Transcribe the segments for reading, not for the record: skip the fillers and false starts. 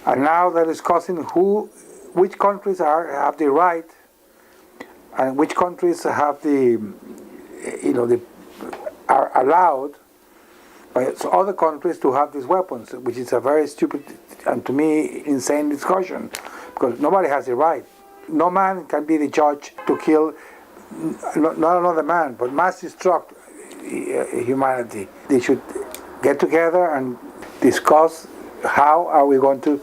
And now they're discussing which countries have the right, and which countries have are allowed by other countries to have these weapons, which is a very stupid and, to me, insane discussion, because nobody has the right. No man can be the judge to kill not another man, but mass destruct humanity. They should get together and discuss how are we going to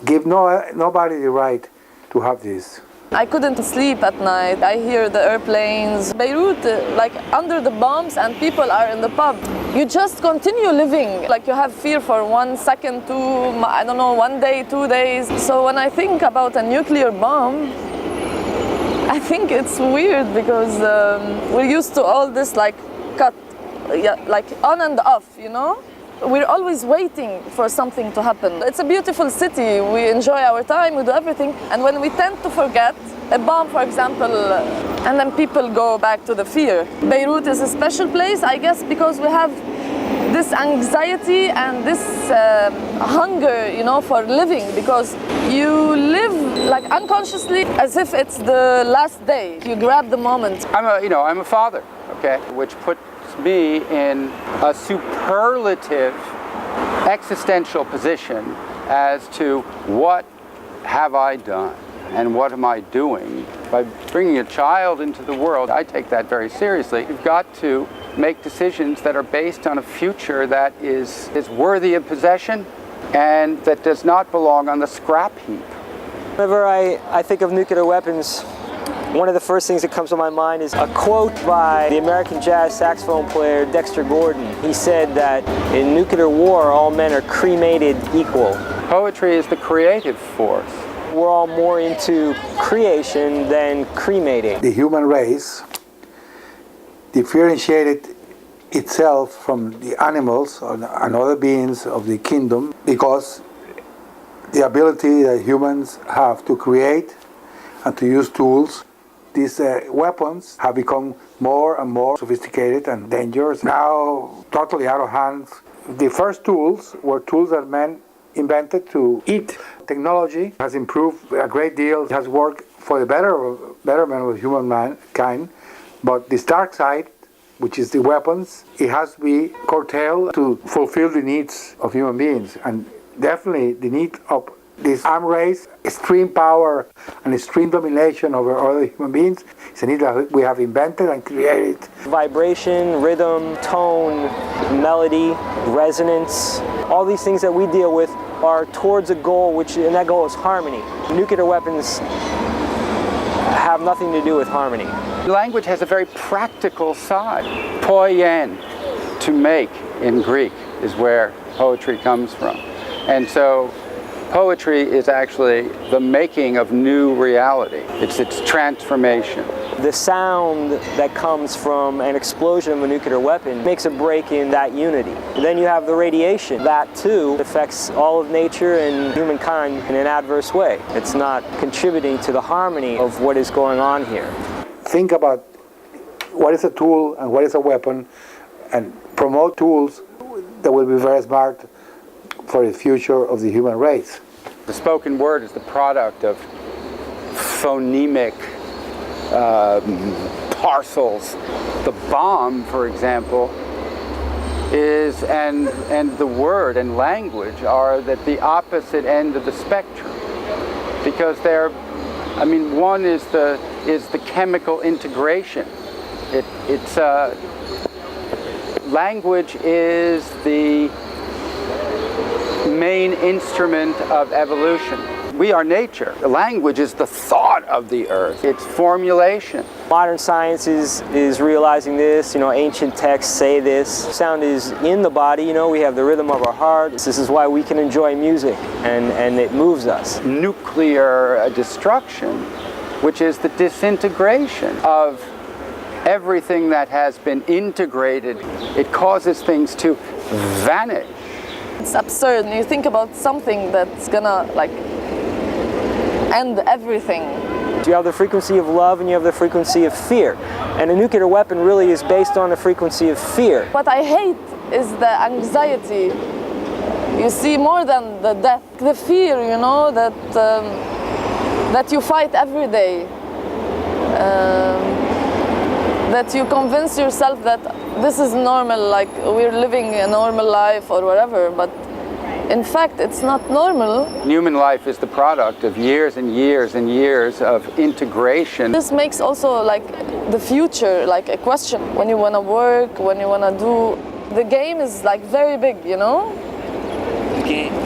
give nobody the right to have this. I couldn't sleep at night. I hear the airplanes. Beirut, like under the bombs, and people are in the pub. You just continue living. Like you have fear for 1 second, 1 day, 2 days. So when I think about a nuclear bomb, I think it's weird because we're used to all this like on and off, you know? We're always waiting for something to happen. It's a beautiful city. We enjoy our time, we do everything. And when we tend to forget, a bomb, for example, and then people go back to the fear. Beirut is a special place, I guess, because we have this anxiety and this hunger, you know, for living, because you live like unconsciously as if it's the last day. You grab the moment. I'm a father, okay, which puts me in a superlative existential position as to what have I done and what am I doing by bringing a child into the world. I take that very seriously. You've got to make decisions that are based on a future that is worthy of possession and that does not belong on the scrap heap. Whenever I think of nuclear weapons, one of the first things that comes to my mind is a quote by the American jazz saxophone player Dexter Gordon. He said that in nuclear war, all men are cremated equal. Poetry is the creative force. We're all more into creation than cremating. The human race differentiated itself from the animals and other beings of the kingdom because the ability that humans have to create and to use tools. These weapons have become more and more sophisticated and dangerous, now totally out of hand. The first tools were tools that men invented to eat. Technology has improved a great deal. It has worked for the betterment of humankind, but this dark side, which is the weapons, it has to be curtailed to fulfill the needs of human beings, and definitely the need of this arms race, extreme power and extreme domination over other human beings is a need that we have invented and created. Vibration, rhythm, tone, melody, resonance, all these things that we deal with are towards a goal, and that goal is harmony. Nuclear weapons have nothing to do with harmony. Language has a very practical side. Poien, to make in Greek, is where poetry comes from. And so poetry is actually the making of new reality. It's its transformation. The sound that comes from an explosion of a nuclear weapon makes a break in that unity. Then you have the radiation. That too affects all of nature and humankind in an adverse way. It's not contributing to the harmony of what is going on here. Think about what is a tool and what is a weapon, and promote tools that will be very smart for the future of the human race. The spoken word is the product of phonemic parcels. The bomb, for example, is, and the word and language are at the opposite end of the spectrum, because one is the chemical integration. Language is the main instrument of evolution. We are nature. Language is the thought of the earth. It's formulation. Modern science is realizing this. Ancient texts say this. Sound is in the body. We have the rhythm of our heart. This is why we can enjoy music, and it moves us. Nuclear destruction, which is the disintegration of everything that has been integrated. It causes things to vanish. It's absurd. You think about something that's gonna end everything. You have the frequency of love and you have the frequency of fear. And a nuclear weapon really is based on the frequency of fear. What I hate is the anxiety You see more than the death, the fear, you know, that you fight every day. That you convince yourself that this is normal, like we're living a normal life or whatever, but in fact it's not normal. Human life is the product of years and years and years of integration. This makes also like the future like a question. When you want to work, when you want to do, the game is like very big, you know?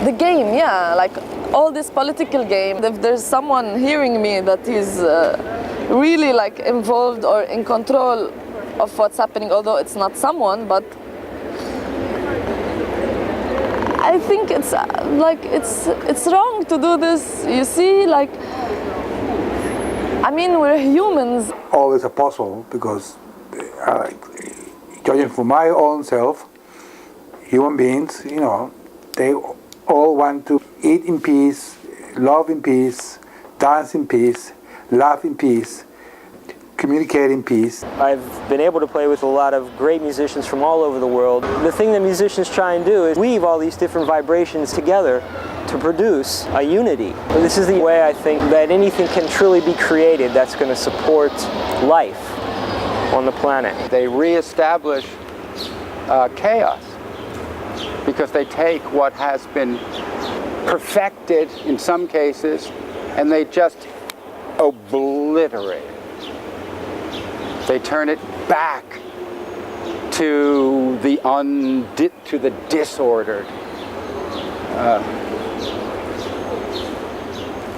The game, yeah, like all this political game. If there's someone hearing me that is really like involved or in control of what's happening, although it's not someone, but I think it's like it's wrong to do this. You see, like, I mean, we're humans. Always a puzzle because, judging from my own self, human beings, you know, they all want to eat in peace, love in peace, dance in peace, laugh in peace, communicate in peace. I've been able to play with a lot of great musicians from all over the world. The thing that musicians try and do is weave all these different vibrations together to produce a unity. This is the way I think that anything can truly be created that's going to support life on the planet. They reestablish chaos because they take what has been perfected in some cases and they just obliterate it. They turn it back to the disordered,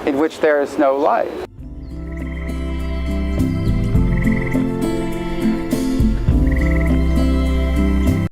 in which there is no life.